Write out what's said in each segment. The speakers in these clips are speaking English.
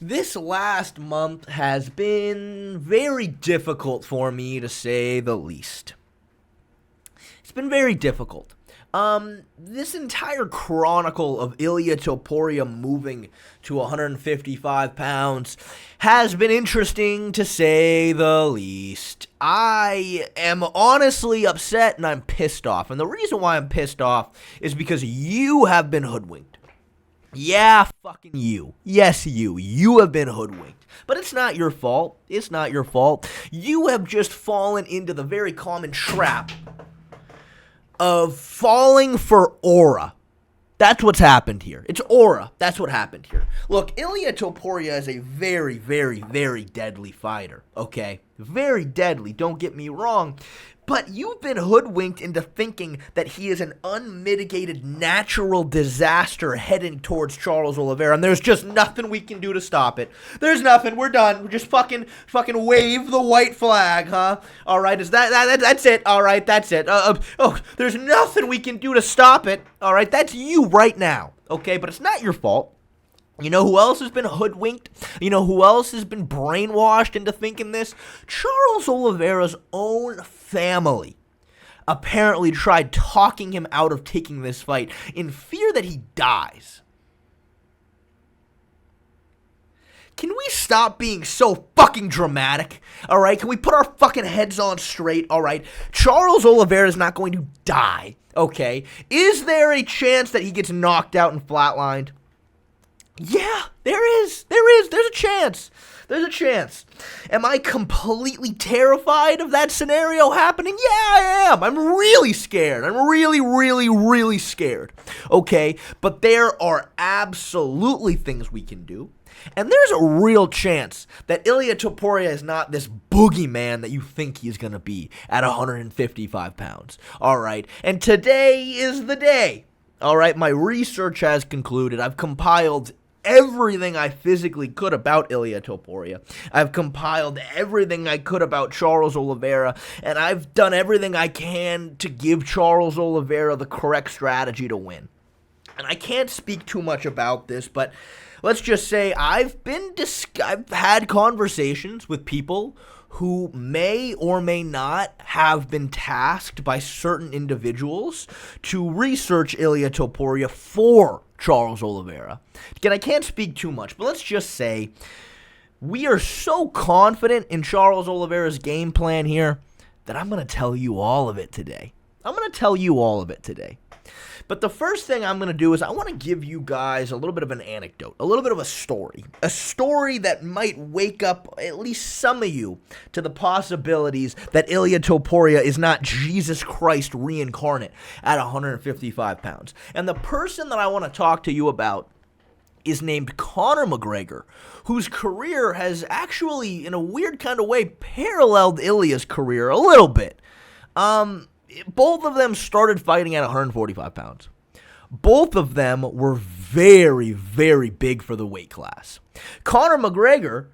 This last month has been very difficult for me, to say the least. It's been very difficult. This entire chronicle of Ilia Topuria moving to 155 pounds has been interesting, to say the least. I am honestly upset and I'm pissed off. And the reason why I'm pissed off is because you have been hoodwinked. Yeah, fucking you. Yes, you. You have been hoodwinked. But it's not your fault. It's not your fault. You have just fallen into the very common trap of falling for aura. That's what's happened here. It's aura. That's what happened here. Look, Ilia Topuria is a very, very, very deadly fighter, okay? Very deadly, don't get me wrong. But you've been hoodwinked into thinking that he is an unmitigated natural disaster heading towards Charles Oliveira, and there's just nothing we can do to stop it. There's nothing. We're done. We're just fucking wave the white flag, huh? All right, is that's it? All right, that's it. There's nothing we can do to stop it. All right, that's you right now. Okay, but it's not your fault. You know who else has been hoodwinked? You know who else has been brainwashed into thinking this? Charles Oliveira's own family apparently tried talking him out of taking this fight in fear that he dies. Can we stop being so fucking dramatic? All right? Can we put our fucking heads on straight? All right? Charles Oliveira is not going to die, okay? Is there a chance that he gets knocked out and flatlined? Yeah, there is. There's a chance. There's a chance. Am I completely terrified of that scenario happening? Yeah, I am. I'm really scared. I'm really, really, really scared. Okay, but there are absolutely things we can do. And there's a real chance that Ilia Topuria is not this boogeyman that you think he's going to be at 155 pounds. All right, and today is the day. All right, my research has concluded. I've compiled everything I physically could about Ilia Topuria. I've compiled everything I could about Charles Oliveira, and I've done everything I can to give Charles Oliveira the correct strategy to win. And I can't speak too much about this, but let's just say I've had conversations with people who may or may not have been tasked by certain individuals to research Ilia Topuria for Charles Oliveira. Again, I can't speak too much, but let's just say we are so confident in Charles Oliveira's game plan here that I'm going to tell you all of it today. But the first thing I'm going to do is I want to give you guys a little bit of an anecdote, a little bit of a story that might wake up at least some of you to the possibilities that Ilia Topuria is not Jesus Christ reincarnate at 155 pounds. And the person that I want to talk to you about is named Conor McGregor, whose career has actually, in a weird kind of way, paralleled Ilia's career a little bit. Both of them started fighting at 145 pounds. Both of them were very, very big for the weight class. Conor McGregor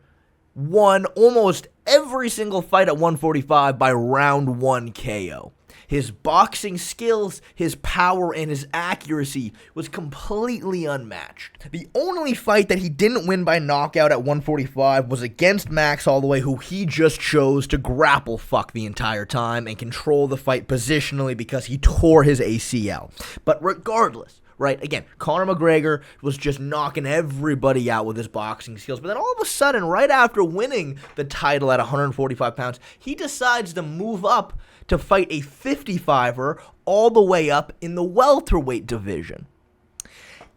won almost every single fight at 145 by round 1 KO. His boxing skills, his power, and his accuracy was completely unmatched. The only fight that he didn't win by knockout at 145 was against Max Holloway, who he just chose to grapple fuck the entire time and control the fight positionally because he tore his ACL. But regardless, right, again, Conor McGregor was just knocking everybody out with his boxing skills. But then all of a sudden, right after winning the title at 145 pounds, he decides to move up to fight a 55er all the way up in the welterweight division.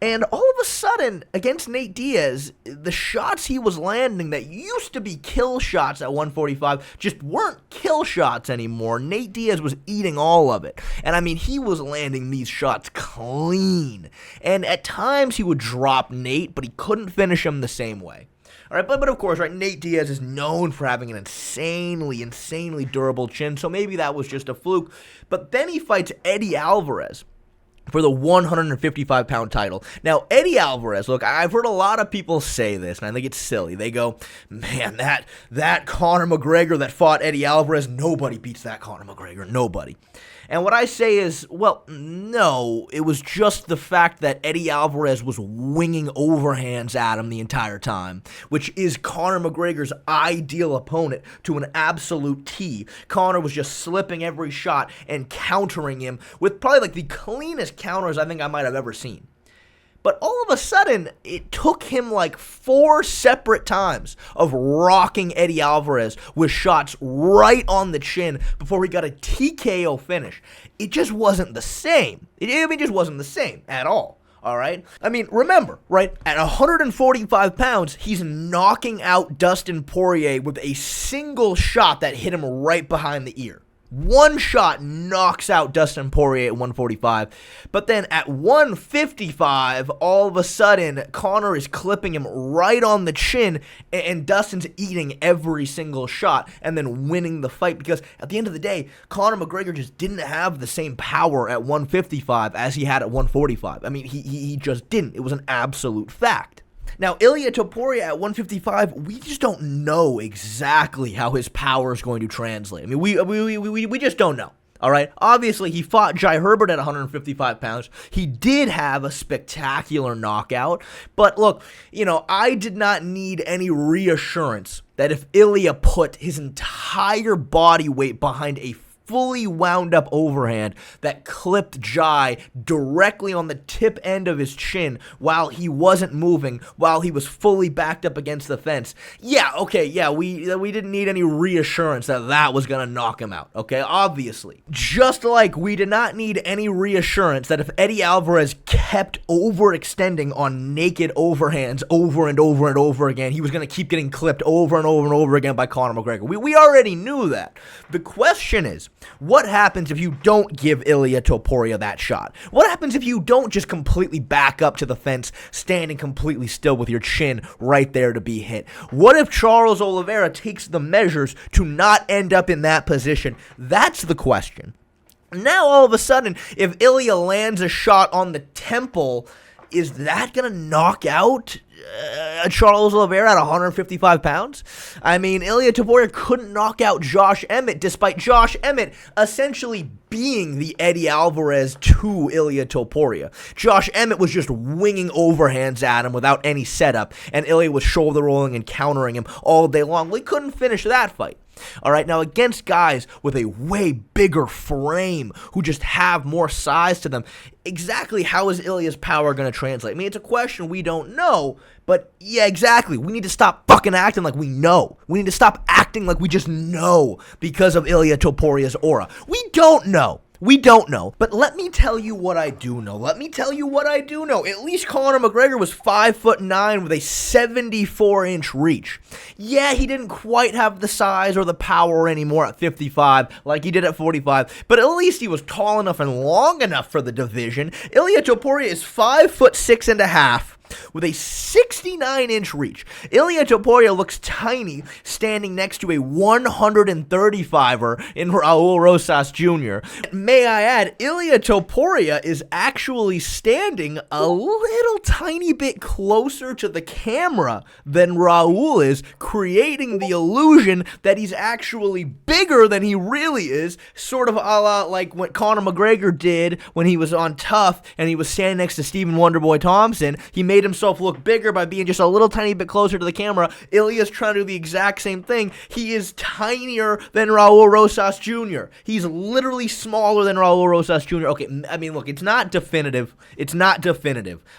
And all of a sudden, against Nate Diaz, the shots he was landing that used to be kill shots at 145 just weren't kill shots anymore. Nate Diaz was eating all of it. And I mean, he was landing these shots clean. And at times he would drop Nate, but he couldn't finish him the same way. All right, but of course, right, Nate Diaz is known for having an insanely durable chin, so maybe that was just a fluke. But then he fights Eddie Alvarez for the 155-pound title. Now, Eddie Alvarez, look, I've heard a lot of people say this, and I think it's silly. They go, man, that Conor McGregor that fought Eddie Alvarez, nobody beats that Conor McGregor, nobody. And what I say is, well, no, it was just the fact that Eddie Alvarez was winging overhands at him the entire time, which is Conor McGregor's ideal opponent to an absolute T. Conor was just slipping every shot and countering him with probably like the cleanest counters I think I might have ever seen. But all of a sudden, it took him like 4 separate times of rocking Eddie Alvarez with shots right on the chin before he got a TKO finish. It just wasn't the same. It just wasn't the same at all. All right? I mean, remember, right? At 145 pounds, he's knocking out Dustin Poirier with a single shot that hit him right behind the ear. One shot knocks out Dustin Poirier at 145, but then at 155, all of a sudden, Conor is clipping him right on the chin, and Dustin's eating every single shot and then winning the fight, because at the end of the day, Conor McGregor just didn't have the same power at 155 as he had at 145. I mean, he just didn't. It was an absolute fact. Now, Ilia Topuria at 155, we just don't know exactly how his power is going to translate. I mean, we just don't know. All right. Obviously, he fought Jai Herbert at 155 pounds. He did have a spectacular knockout. But look, I did not need any reassurance that if Ilia put his entire body weight behind a fully wound up overhand that clipped Jai directly on the tip end of his chin while he wasn't moving, while he was fully backed up against the fence. Yeah, we didn't need any reassurance that was going to knock him out, okay? Obviously. Just like we did not need any reassurance that if Eddie Alvarez kept overextending on naked overhands over and over and over again, he was going to keep getting clipped over and over and over again by Conor McGregor. We already knew that. The question is, what happens if you don't give Ilia Topuria that shot? What happens if you don't just completely back up to the fence, standing completely still with your chin right there to be hit? What if Charles Oliveira takes the measures to not end up in that position? That's the question. Now, all of a sudden, if Ilia lands a shot on the temple, is that going to knock out Charles Oliveira at 155 pounds? I mean, Ilia Topuria couldn't knock out Josh Emmett, despite Josh Emmett essentially being the Eddie Alvarez to Ilia Topuria. Josh Emmett was just winging overhands at him without any setup, and Ilia was shoulder rolling and countering him all day long. We couldn't finish that fight. All right, now against guys with a way bigger frame who just have more size to them, exactly how is Ilia's power going to translate? I mean, it's a question we don't know, but yeah, exactly. We need to stop fucking acting like we know. We need to stop acting like we just know because of Ilia Topuria's aura. We don't know. We don't know, but let me tell you what I do know. At least Conor McGregor was 5'9" with a 74-inch reach. Yeah, he didn't quite have the size or the power anymore at 55 like he did at 45, but at least he was tall enough and long enough for the division. Ilia Topuria is 5'6.5" with a 69-inch reach. Ilia Topuria looks tiny standing next to a 135er in Raul Rosas Jr. May I add, Ilia Topuria is actually standing a little tiny bit closer to the camera than Raul is, creating the illusion that he's actually bigger than he really is, sort of a la like what Conor McGregor did when he was on Tough and he was standing next to Stephen Wonderboy Thompson. He made himself look bigger by being just a little tiny bit closer to the camera. Ilia's trying to do the exact same thing. He is tinier than Raul Rosas Jr. He's literally smaller than Raul Rosas Jr. Okay, I mean, look, it's not definitive.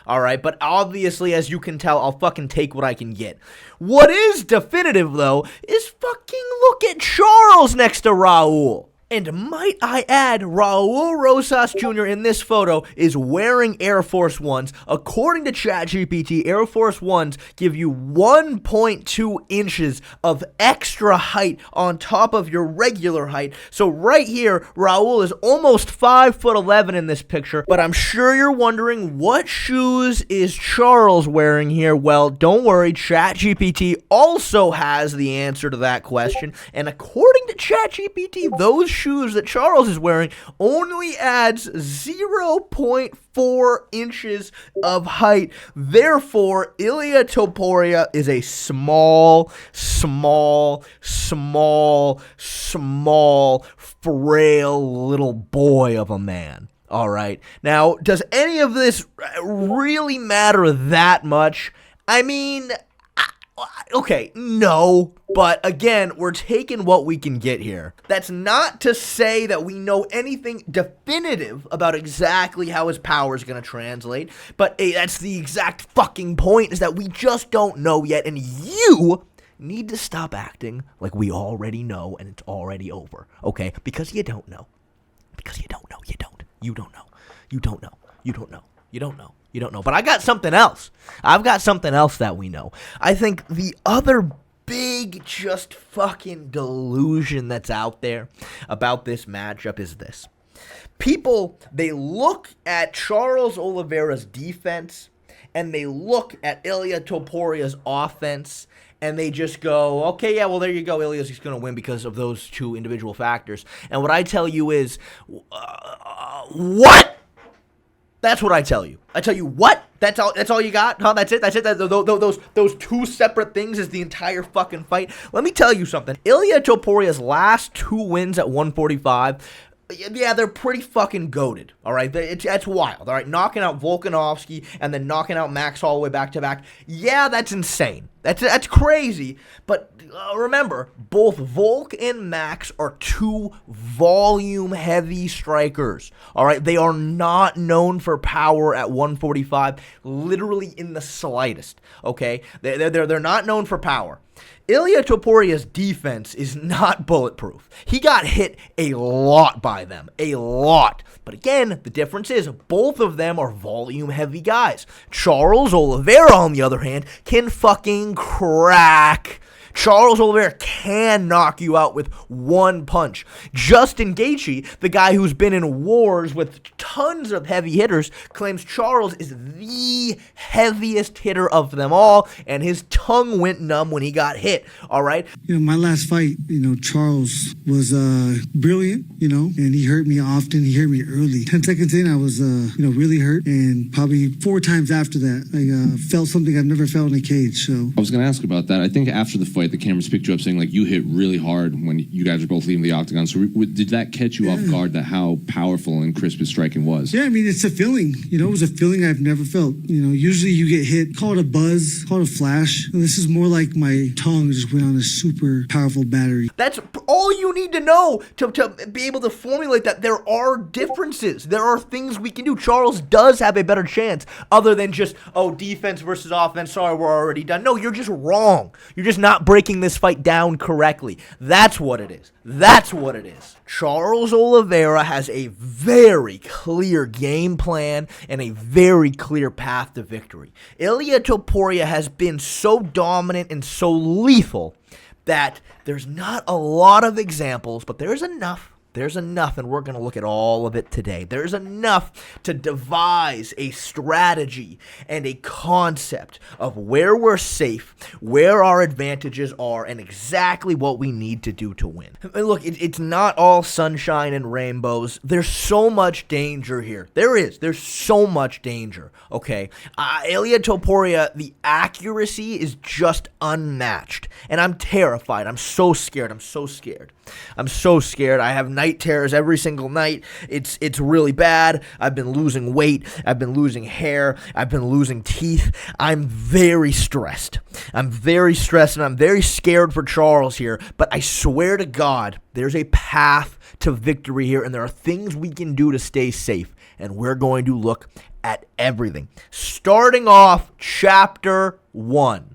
All right? But obviously, as you can tell, I'll fucking take what I can get. What is definitive, though, is fucking look at Charles next to Raul. And might I add, Raul Rosas Jr. in this photo is wearing Air Force Ones. According to ChatGPT, Air Force Ones give you 1.2 inches of extra height on top of your regular height. So right here, Raul is almost 5'11" in this picture. But I'm sure you're wondering, what shoes is Charles wearing here? Well, don't worry, ChatGPT also has the answer to that question. And according to ChatGPT, those shoes that Charles is wearing only adds 0.4 inches of height. Therefore, Ilia Topuria is a small, frail little boy of a man. All right. Now, does any of this really matter that much? I mean, okay, no. But again, we're taking what we can get here. That's not to say that we know anything definitive about exactly how his power is going to translate. But that's the exact fucking point, is that we just don't know yet. And you need to stop acting like we already know and it's already over. Okay? Because you don't know. Because you don't know. You don't. You don't know. You don't know. You don't know. You don't know. You don't know. But I got something else. I've got something else that we know. I think the other big just fucking delusion that's out there about this matchup is this. People, they look at Charles Oliveira's defense and they look at Ilia Topuria's offense and they just go, okay, yeah, well, there you go. Ilia's just going to win because of those two individual factors. And what I tell you is, what? That's what I tell you. I tell you what? That's all you got? Huh? That's it? That's it? Those two separate things is the entire fucking fight? Let me tell you something. Ilia Topuria's last 2 wins at 145, yeah, they're pretty fucking goated, all right? That's wild, all right? Knocking out Volkanovski and then knocking out Max Holloway back-to-back, yeah, that's insane. That's crazy, but remember, both Volk and Max are 2 volume-heavy strikers, all right? They are not known for power at 145, literally in the slightest, okay? They're not known for power. Ilia Topuria's defense is not bulletproof. He got hit a lot by them. A lot. But again, the difference is both of them are volume-heavy guys. Charles Oliveira, on the other hand, can fucking crack. Charles Oliveira can knock you out with one punch. Justin Gaethje, the guy who's been in wars with tons of heavy hitters, claims Charles is the heaviest hitter of them all, and his tongue went numb when he got hit, all right? My last fight, Charles was brilliant, and he hurt me often. He hurt me early. 10 seconds in, I was, really hurt, and probably 4 times after that, I felt something I've never felt in a cage, so. I was going to ask about that. I think after the fight, the cameras picked you up saying, you hit really hard when you guys were both leaving the octagon. So did that catch you off guard, that how powerful and crisp his striking was? Yeah, I mean, it's a feeling. It was a feeling I've never felt. Usually you get hit, call it a buzz, call it a flash. And this is more like my tongue just went on a super powerful battery. That's all you need to know to be able to formulate that. There are differences. There are things we can do. Charles does have a better chance other than just, defense versus offense. Sorry, we're already done. No, you're just wrong. You're just not breaking this fight down correctly. That's what it is. That's what it is. Charles Oliveira has a very clear game plan and a very clear path to victory. Ilia Topuria has been so dominant and so lethal that there's not a lot of examples, but there's enough. There's enough, and we're going to look at all of it today. There's enough to devise a strategy and a concept of where we're safe, where our advantages are, and exactly what we need to do to win. Look, it's not all sunshine and rainbows. There's so much danger here. There's so much danger, okay? Ilia Topuria, the accuracy is just unmatched, and I'm terrified. I'm so scared. I have night terrors every single night. It's really bad. I've been losing weight. I've been losing hair. I've been losing teeth. I'm very stressed. And I'm very scared for Charles here. But I swear to God, there's a path to victory here, and there are things we can do to stay safe. And we're going to look at everything. Starting off, Chapter 1.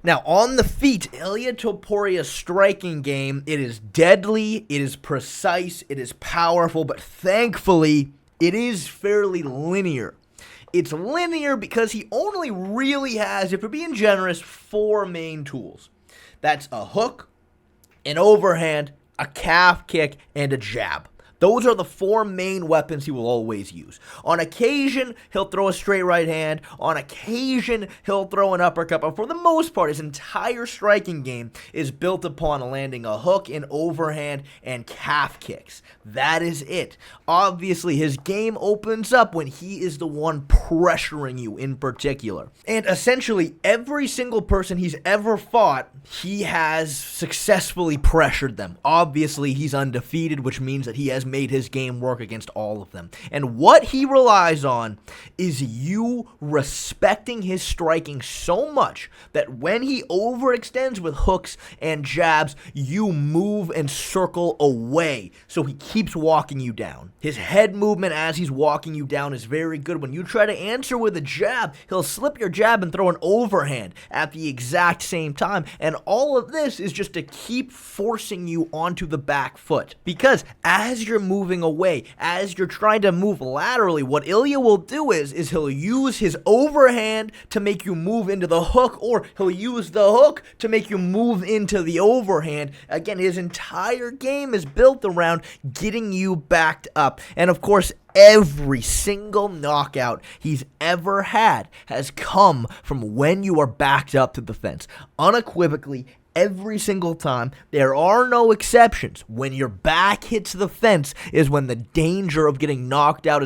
Now, on the feet, Ilia Topuria's striking game, it is deadly, it is precise, it is powerful, but thankfully, it is fairly linear. It's linear because he only really has, if we're being generous, 4 main tools. That's a hook, an overhand, a calf kick, and a jab. Those are the 4 main weapons he will always use. On occasion, he'll throw a straight right hand. On occasion, he'll throw an uppercut. But for the most part, his entire striking game is built upon landing a hook, an overhand, and calf kicks. That is it. Obviously, his game opens up when he is the one pressuring you in particular. And essentially, every single person he's ever fought, he has successfully pressured them. Obviously, he's undefeated, which means that he has made his game work against all of them. And what he relies on is you respecting his striking so much that when he overextends with hooks and jabs, you move and circle away so he keeps walking you down. His head movement as he's walking you down is very good. When you try to answer with a jab, he'll slip your jab and throw an overhand at the exact same time. And all of this is just to keep forcing you onto the back foot. Because as you're moving away, as you're trying to move laterally, what Ilia will do is he'll use his overhand to make you move into the hook, or he'll use the hook to make you move into the overhand. Again, his entire game is built around getting you backed up. And of course, every single knockout he's ever had has come from when you are backed up to the fence. Unequivocally, every single time. There are no exceptions. When your back hits the fence is when the danger of getting knocked out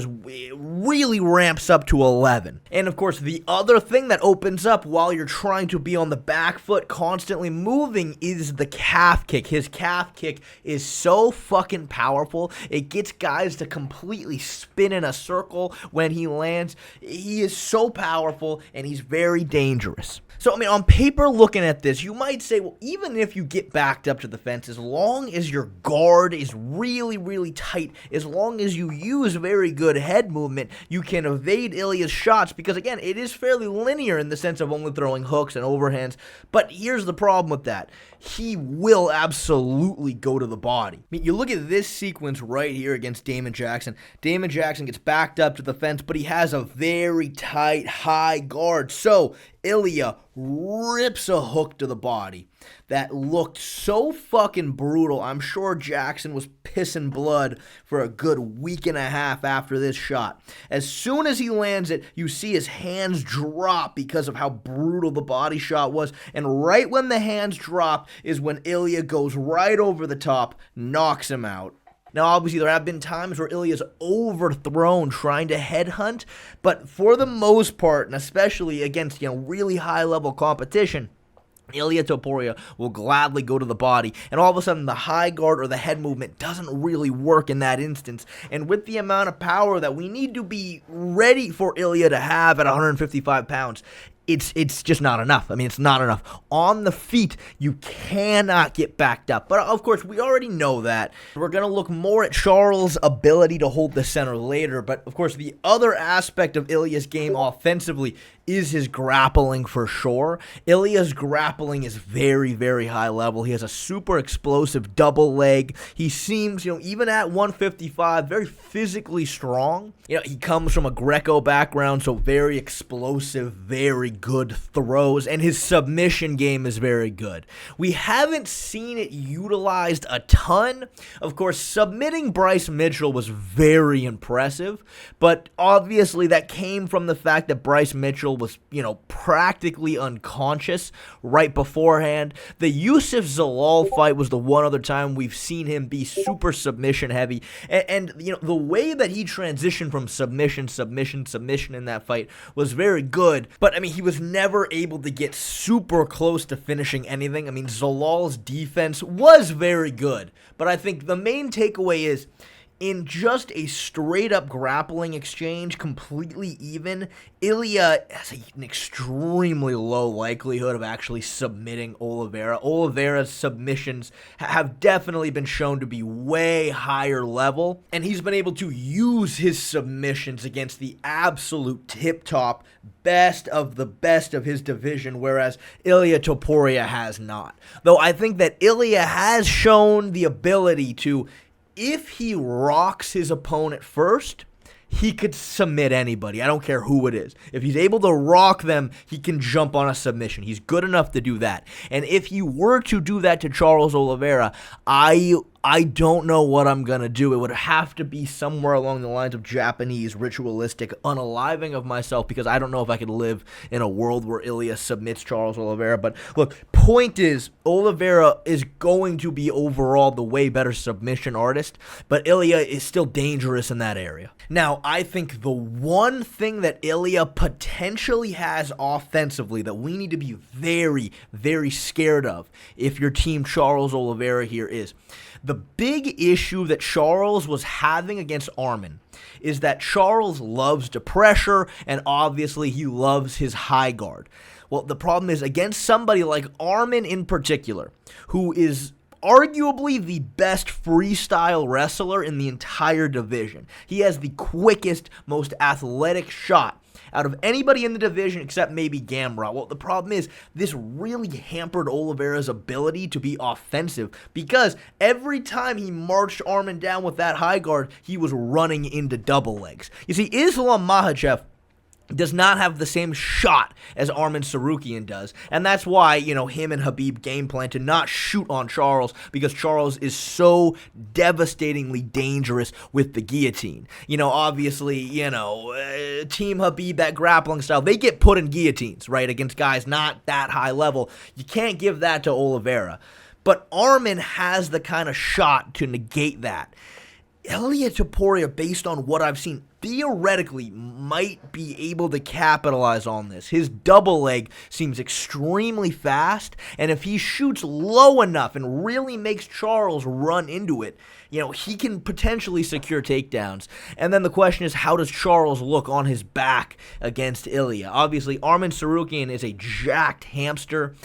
really ramps up to 11. And of course, the other thing that opens up while you're trying to be on the back foot constantly moving is the calf kick. His calf kick is so fucking powerful. It gets guys to completely spin in a circle when he lands. He is so powerful and he's very dangerous. So, I mean, on paper, looking at this, you might say, well, even if you get backed up to the fence, as long as your guard is really, really tight, as long as you use very good head movement, you can evade Ilia's shots because, again, it is fairly linear in the sense of only throwing hooks and overhands. But here's the problem with that. He will absolutely go to the body. I mean, you look at this sequence right here against Damon Jackson. Damon Jackson gets backed up to the fence, but he has a very tight, high guard. So Ilia rips a hook to the body that looked so fucking brutal. I'm sure Jackson was pissing blood for a good week and a half after this shot. As soon as he lands it, you see his hands drop because of how brutal the body shot was. And right when the hands drop is when Ilia goes right over the top, knocks him out. Now, obviously, there have been times where Ilia's overthrown trying to headhunt, but for the most part, and especially against, really high-level competition, Ilia Topuria will gladly go to the body, and all of a sudden the high guard or the head movement doesn't really work in that instance. And with the amount of power that we need to be ready for Ilia to have at 155 pounds, it's just not enough. I mean, it's not enough. On the feet, you cannot get backed up. But, of course, we already know that. We're going to look more at Charles' ability to hold the center later. But, of course, the other aspect of Ilia's game offensively is his grappling for sure. Ilia's grappling is very, very high level. He has a super explosive double leg. He seems, even at 155, very physically strong. He comes from a Greco background, so very explosive, very good throws, and his submission game is very good. We haven't seen it utilized a ton. Of course, submitting Bryce Mitchell was very impressive, but obviously that came from the fact that Bryce Mitchell was, practically unconscious right beforehand. The Yusuf Zalal fight was the one other time we've seen him be super submission heavy, and the way that he transitioned from submission in that fight was very good, but I mean, he was never able to get super close to finishing anything. I mean, Zalal's defense was very good, but I think the main takeaway is, in just a straight-up grappling exchange, completely even, Ilia has an extremely low likelihood of actually submitting Oliveira. Oliveira's submissions have definitely been shown to be way higher level, and he's been able to use his submissions against the absolute tip-top best of his division, whereas Ilia Topuria has not. Though I think that Ilia has shown the ability to, if he rocks his opponent first, he could submit anybody. I don't care who it is. If he's able to rock them, he can jump on a submission. He's good enough to do that. And if he were to do that to Charles Oliveira, I I don't know what I'm going to do. It would have to be somewhere along the lines of Japanese ritualistic unaliving of myself, because I don't know if I could live in a world where Ilia submits Charles Oliveira. But look, point is, Oliveira is going to be overall the way better submission artist, but Ilia is still dangerous in that area. Now, I think the one thing that Ilia potentially has offensively that we need to be very, very scared of if your team Charles Oliveira here is, the big issue that Charles was having against Arman is that Charles loves to pressure, and obviously he loves his high guard. Well, the problem is against somebody like Arman in particular, who is arguably the best freestyle wrestler in the entire division. He has the quickest, most athletic shot out of anybody in the division except maybe Gamrot. Well, the problem is this really hampered Oliveira's ability to be offensive, because every time he marched Arman down with that high guard, he was running into double legs. You see, Islam Makhachev does not have the same shot as Arman Tsarukyan does, and that's why, him and Khabib game plan to not shoot on Charles, because Charles is so devastatingly dangerous with the guillotine. Obviously, Team Khabib, that grappling style, they get put in guillotines, right, against guys not that high level. You can't give that to Oliveira, but Arman has the kind of shot to negate that. Ilia Topuria, based on what I've seen, theoretically might be able to capitalize on this. His double leg seems extremely fast, and if he shoots low enough and really makes Charles run into it, he can potentially secure takedowns. And then the question is, how does Charles look on his back against Ilia? Obviously, Arman Tsarukyan is a jacked hamster,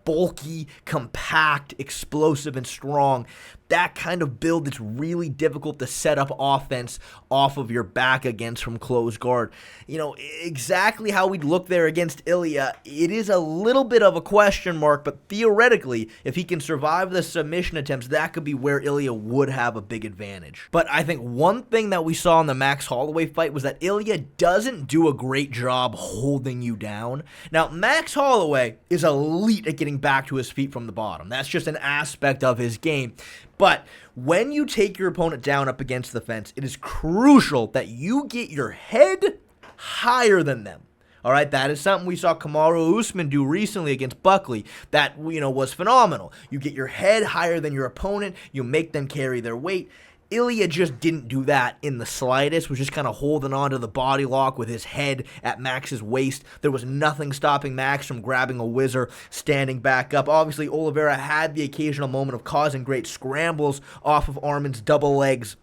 bulky, compact, explosive, and strong. That kind of build is really difficult to set up offense off of your back against from close guard. Exactly how we'd look there against Ilia, it is a little bit of a question mark, but theoretically, if he can survive the submission attempts, that could be where Ilia would have a big advantage. But I think one thing that we saw in the Max Holloway fight was that Ilia doesn't do a great job holding you down. Now, Max Holloway is elite at getting back to his feet from the bottom. That's just an aspect of his game. But when you take your opponent down up against the fence, it is crucial that you get your head higher than them. All right, that is something we saw Kamaru Usman do recently against Buckley. That, was phenomenal. You get your head higher than your opponent. You make them carry their weight. Ilia just didn't do that in the slightest, was just kind of holding on to the body lock with his head at Max's waist. There was nothing stopping Max from grabbing a whizzer, standing back up. Obviously, Oliveira had the occasional moment of causing great scrambles off of Arman's double legs.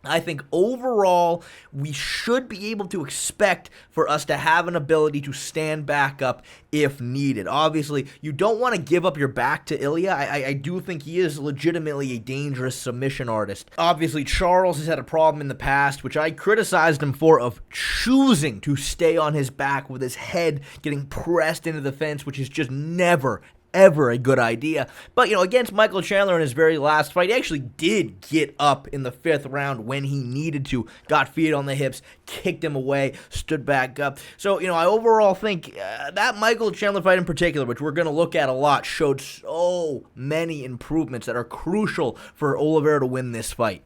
I think overall, we should be able to expect for us to have an ability to stand back up if needed. Obviously, you don't want to give up your back to Ilia. I do think he is legitimately a dangerous submission artist. Obviously, Charles has had a problem in the past, which I criticized him for, of choosing to stay on his back with his head getting pressed into the fence, which is just never, ever a good idea. But, against Michael Chandler in his very last fight, he actually did get up in the 5th round when he needed to, got feet on the hips, kicked him away, stood back up. So, I overall think that Michael Chandler fight in particular, which we're going to look at a lot, showed so many improvements that are crucial for Oliveira to win this fight.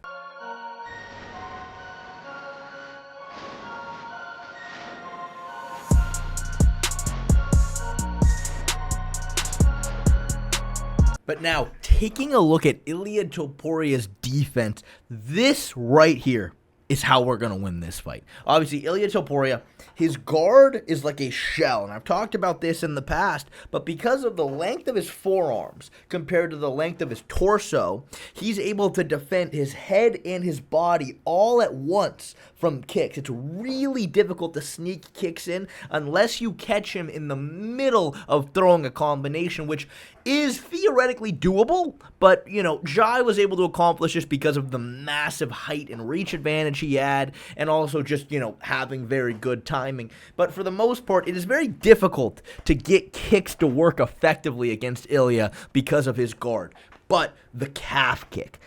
But now, taking a look at Ilia Topuria's defense, this right here is how we're going to win this fight. Obviously, Ilia Topuria, his guard is like a shell, and I've talked about this in the past, but because of the length of his forearms compared to the length of his torso, he's able to defend his head and his body all at once from kicks. It's really difficult to sneak kicks in unless you catch him in the middle of throwing a combination, which is theoretically doable, but, Jai was able to accomplish this because of the massive height and reach advantage he had, and also just, having very good timing. But for the most part, it is very difficult to get kicks to work effectively against Ilia because of his guard. But the calf kick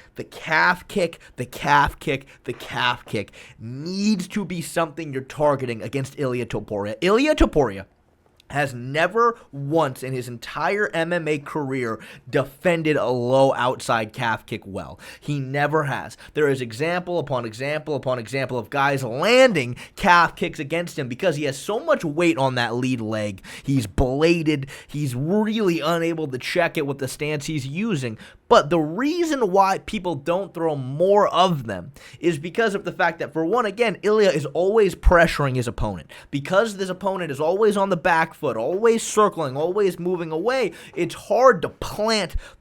needs to be something you're targeting against Ilia Topuria. Ilia Topuria has never once in his entire MMA career defended a low outside calf kick well. He never has. There is example upon example upon example of guys landing calf kicks against him because he has so much weight on that lead leg. He's bladed. He's really unable to check it with the stance he's using. But the reason why people don't throw more of them is because of the fact that, for one, again, Ilia is always pressuring his opponent. Because this opponent is always on the back foot, always circling, always moving away, it's hard to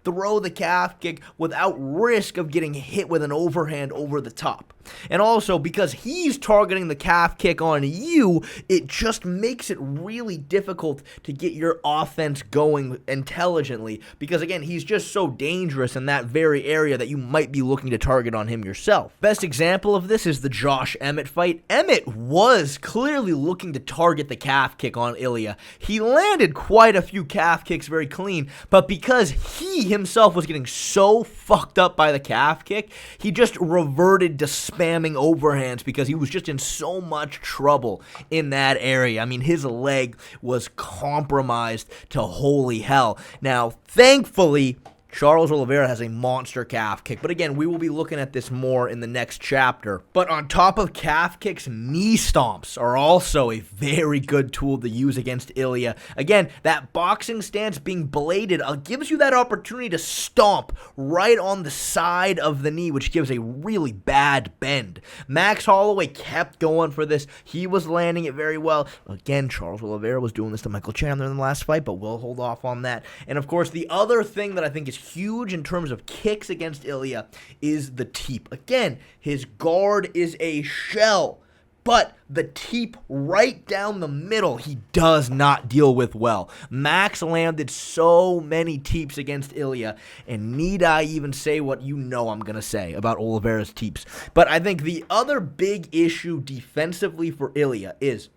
throw the calf kick without risk of getting hit with an overhand over the top. And also, because he's targeting the calf kick on you, it just makes it really difficult to get your offense going intelligently because, again, he's just so dangerous in that very area that you might be looking to target on him yourself. Best example of this is the Josh Emmett fight. Emmett was clearly looking to target the calf kick on Ilia. He landed quite a few calf kicks very clean, but because he himself was getting so fucked up by the calf kick, he just reverted to spamming overhands because he was just in so much trouble in that area. I mean, his leg was compromised to holy hell. Now, thankfully, Charles Oliveira has a monster calf kick. But again, we will be looking at this more in the next chapter. But on top of calf kicks, knee stomps are also a very good tool to use against Ilia. Again, that boxing stance being bladed gives you that opportunity to stomp right on the side of the knee, which gives a really bad bend. Max Holloway kept going for this. He was landing it very well. Again, Charles Oliveira was doing this to Michael Chandler in the last fight, but we'll hold off on that. And of course, the other thing that I think is huge in terms of kicks against Ilia is the teep. Again, his guard is a shell, but the teep right down the middle he does not deal with well. Max landed so many teeps against Ilia, and need I even say what you know I'm going to say about Oliveira's teeps. But I think the other big issue defensively for Ilia is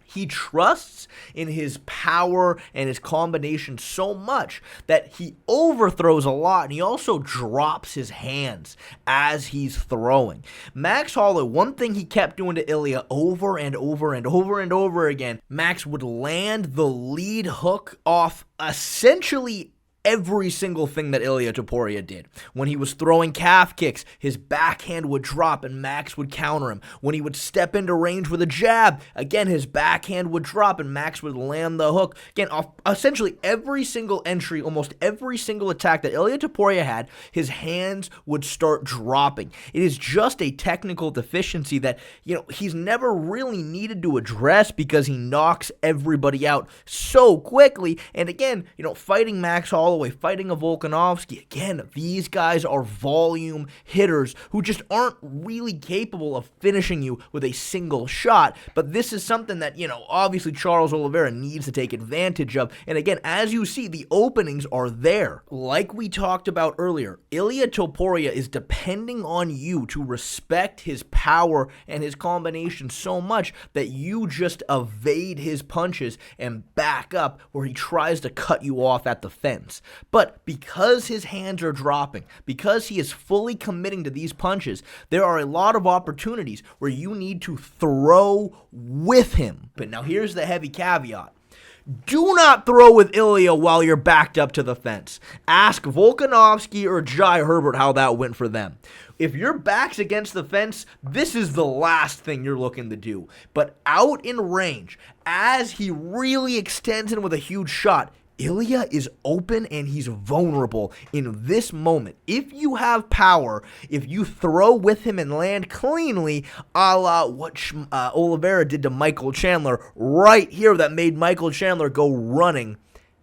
he trusts in his power and his combination so much that he overthrows a lot, and he also drops his hands as he's throwing. Max Holloway, one thing he kept doing to Ilia over and over and over and over again, Max would land the lead hook off essentially every single thing that Ilia Topuria did. When he was throwing calf kicks, his backhand would drop and Max would counter him. When he would step into range with a jab, again, his backhand would drop and Max would land the hook. Again, essentially every single entry, almost every single attack that Ilia Topuria had, his hands would start dropping. It is just a technical deficiency that, he's never really needed to address because he knocks everybody out so quickly. And again, fighting Max Holloway, fighting a Volkanovski, again, these guys are volume hitters who just aren't really capable of finishing you with a single shot. But this is something that, obviously Charles Oliveira needs to take advantage of. And again, as you see, the openings are there. Like we talked about earlier, Ilia Topuria is depending on you to respect his power and his combination so much that you just evade his punches and back up where he tries to cut you off at the fence. But because his hands are dropping, because he is fully committing to these punches, there are a lot of opportunities where you need to throw with him. But now here's the heavy caveat. Do not throw with Ilia while you're backed up to the fence. Ask Volkanovski or Jai Herbert how that went for them. If your back's against the fence, this is the last thing you're looking to do. But out in range, as he really extends in with a huge shot, Ilia is open and he's vulnerable in this moment. If you have power, if you throw with him and land cleanly, a la what Oliveira did to Michael Chandler right here that made Michael Chandler go running,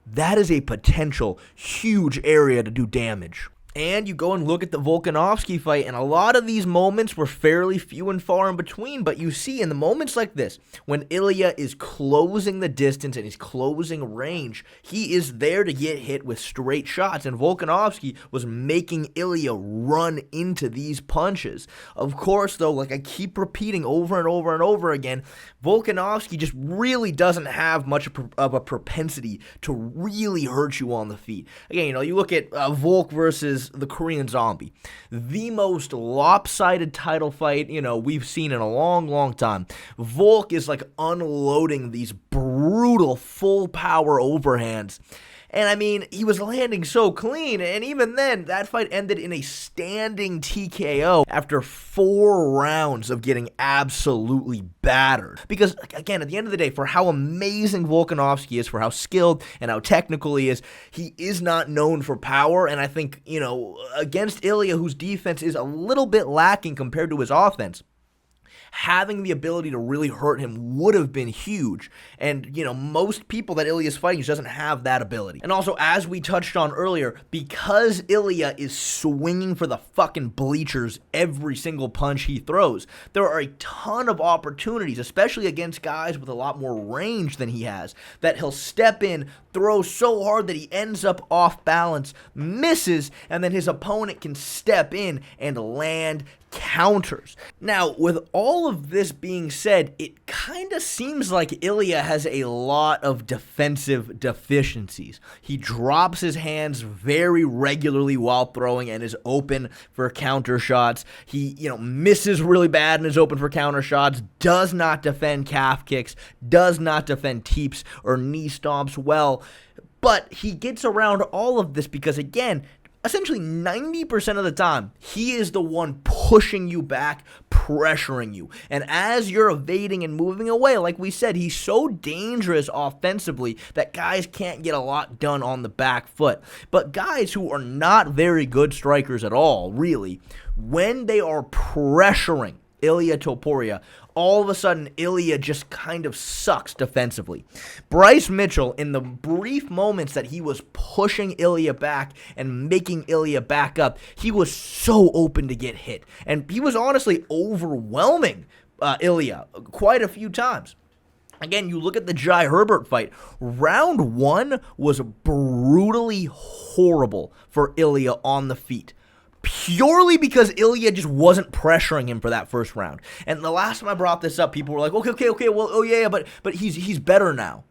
that is a potential huge area to do damage. And you go and look at the Volkanovski fight, and a lot of these moments were fairly few and far in between, but you see in the moments like this, when Ilia is closing the distance and he's closing range, he is there to get hit with straight shots, and Volkanovski was making Ilia run into these punches. Of course, though, like I keep repeating over and over and over again, Volkanovski just really doesn't have much of a propensity to really hurt you on the feet. Again, you look at Volk versus the Korean Zombie, the most lopsided title fight we've seen in a long time. Volk is like unloading these brutal brutal full power overhands. And I mean, he was landing so clean, and even then, that fight ended in a standing TKO after 4 rounds of getting absolutely battered. Because, again, at the end of the day, for how amazing Volkanovski is, for how skilled and how technical he is not known for power, and I think, against Ilia, whose defense is a little bit lacking compared to his offense, having the ability to really hurt him would have been huge. And, most people that Ilia's fighting doesn't have that ability. And also, as we touched on earlier, because Ilia is swinging for the fucking bleachers every single punch he throws, there are a ton of opportunities, especially against guys with a lot more range than he has, that he'll step in, throw so hard that he ends up off balance, misses, and then his opponent can step in and land counters. Now, with all of this being said, it kind of seems like Ilia has a lot of defensive deficiencies. He drops his hands very regularly while throwing and is open for counter shots. He, misses really bad and is open for counter shots, does not defend calf kicks, does not defend teeps or knee stomps well. But he gets around all of this because, again, essentially 90% of the time, he is the one pushing you back, pressuring you. And as you're evading and moving away, like we said, he's so dangerous offensively that guys can't get a lot done on the back foot. But guys who are not very good strikers at all, really, when they are pressuring Ilia Topuria, all of a sudden, Ilia just kind of sucks defensively. Bryce Mitchell, in the brief moments that he was pushing Ilia back and making Ilia back up, he was so open to get hit. And he was honestly overwhelming Ilia quite a few times. Again, you look at the Jai Herbert fight. Round 1 was brutally horrible for Ilia on the feet, purely because Ilia just wasn't pressuring him for that first round. And the last time I brought this up, people were like, okay, well, oh yeah, but he's better now.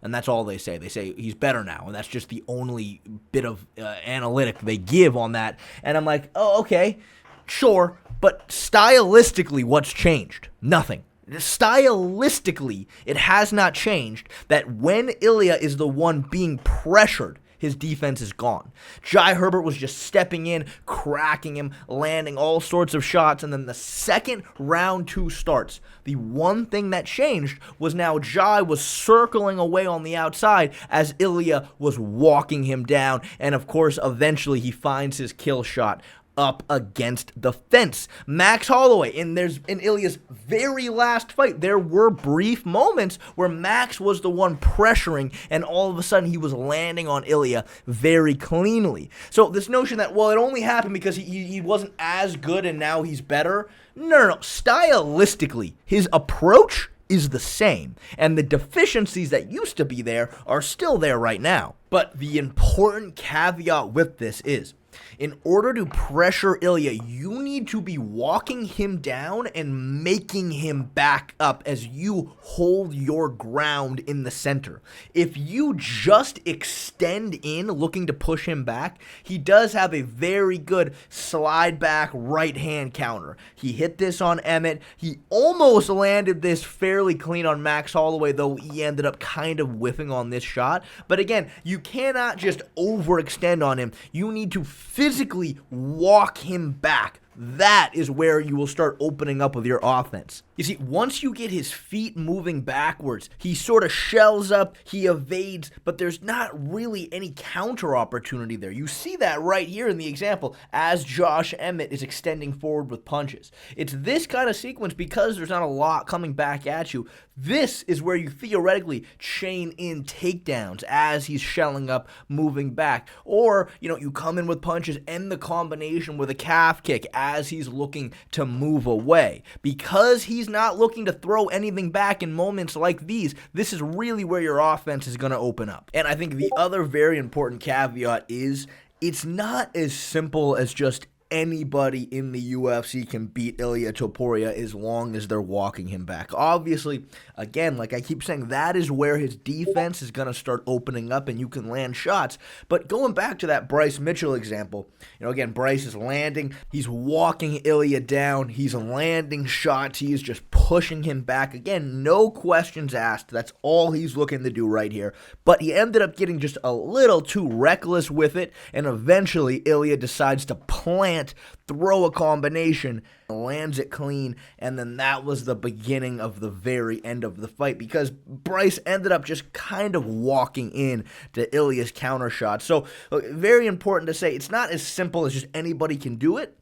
And that's all they say. They say he's better now, and that's just the only bit of analytic they give on that. And I'm like, oh, okay, sure, but stylistically, what's changed? Nothing. Stylistically, it has not changed that when Ilia is the one being pressured, his defense is gone. Jai Herbert was just stepping in, cracking him, landing all sorts of shots, and then the second round 2 starts. The one thing that changed was now Jai was circling away on the outside as Ilia was walking him down, and of course, eventually he finds his kill shot up against the fence. Max Holloway, in Ilia's very last fight, there were brief moments where Max was the one pressuring, and all of a sudden he was landing on Ilia very cleanly. So this notion that, well, it only happened because he wasn't as good and now he's better. No. Stylistically, his approach is the same, and the deficiencies that used to be there are still there right now. But the important caveat with this is, in order to pressure Ilia, you need to be walking him down and making him back up as you hold your ground in the center. If you just extend in looking to push him back, he does have a very good slide back right hand counter. He hit this on Emmett. He almost landed this fairly clean on Max Holloway, though he ended up kind of whiffing on this shot. But again, you cannot just overextend on him. You need to physically walk him back. That is where you will start opening up with your offense. You see, once you get his feet moving backwards, he sort of shells up, he evades, but there's not really any counter opportunity there. You see that right here in the example as Josh Emmett is extending forward with punches. It's this kind of sequence because there's not a lot coming back at you. This is where you theoretically chain in takedowns as he's shelling up, moving back. Or, you come in with punches, end the combination with a calf kick as he's looking to move away. Because he's not looking to throw anything back in moments like these, this is really where your offense is going to open up. And I think the other very important caveat is it's not as simple as just anybody in the UFC can beat Ilia Topuria as long as they're walking him back. Obviously, again, like I keep saying, that is where his defense is going to start opening up and you can land shots. But going back to that Bryce Mitchell example, again, Bryce is landing, he's walking Ilia down, he's landing shots, he is just pushing him back. Again, no questions asked. That's all he's looking to do right here. But he ended up getting just a little too reckless with it, and eventually Ilia decides to plant, throw a combination, lands it clean, and then that was the beginning of the very end of the fight because Bryce ended up just kind of walking in to Ilia's counter shot. So very important to say, it's not as simple as just anybody can do it.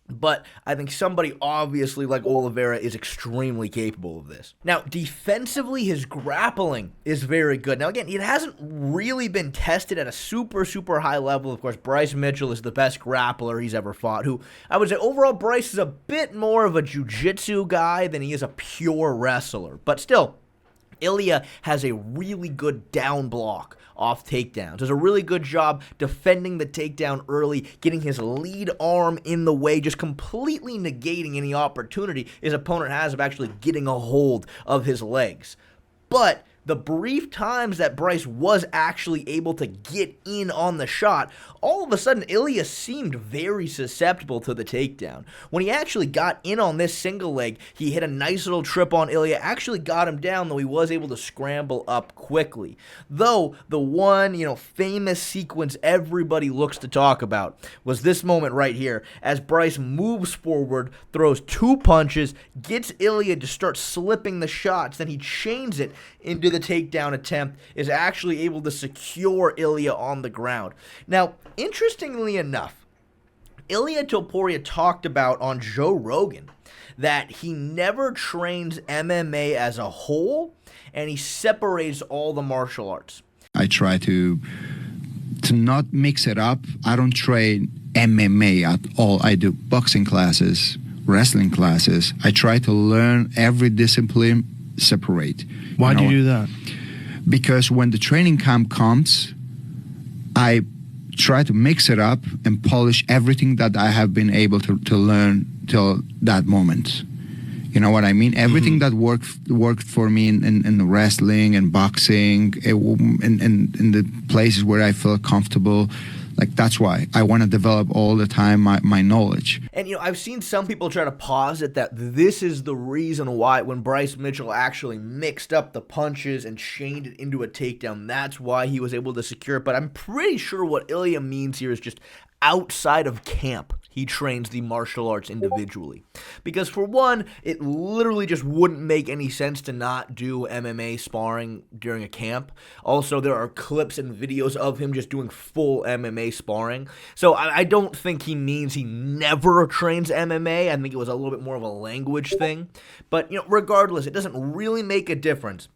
But I think somebody obviously like Oliveira is extremely capable of this. Now, defensively, his grappling is very good. Now, again, it hasn't really been tested at a super, super high level. Of course, Bryce Mitchell is the best grappler he's ever fought, who I would say overall Bryce is a bit more of a jiu-jitsu guy than he is a pure wrestler. But still, Ilia has a really good down block off takedowns. Does a really good job defending the takedown early, getting his lead arm in the way, just completely negating any opportunity his opponent has of actually getting a hold of his legs. But the brief times that Bryce was actually able to get in on the shot, all of a sudden Ilia seemed very susceptible to the takedown. When he actually got in on this single leg, he hit a nice little trip on Ilia, actually got him down, though he was able to scramble up quickly. Though the one, famous sequence everybody looks to talk about was this moment right here, as Bryce moves forward, throws two punches, gets Ilia to start slipping the shots, then he chains it into the takedown attempt, is actually able to secure Ilia on the ground. Now, interestingly enough, Ilia Topuria talked about on Joe Rogan that he never trains MMA as a whole, and he separates all the martial arts. I try to not mix it up. I don't train MMA at all. I do boxing classes, wrestling classes. I try to learn every discipline separate. Why do you do that? Because when the training camp comes, I try to mix it up and polish everything that I have been able to learn till that moment. You know what I mean? Everything that worked for me in wrestling and boxing, and in the places where I feel comfortable. Like, that's why I want to develop all the time my knowledge. And, I've seen some people try to posit that this is the reason why when Bryce Mitchell actually mixed up the punches and chained it into a takedown, that's why he was able to secure it. But I'm pretty sure what Ilia means here is just outside of camp, he trains the martial arts individually. Because for one, it literally just wouldn't make any sense to not do MMA sparring during a camp. Also, there are clips and videos of him just doing full MMA sparring. So I don't think he means he never trains MMA. I think it was a little bit more of a language thing. But, regardless, it doesn't really make a difference.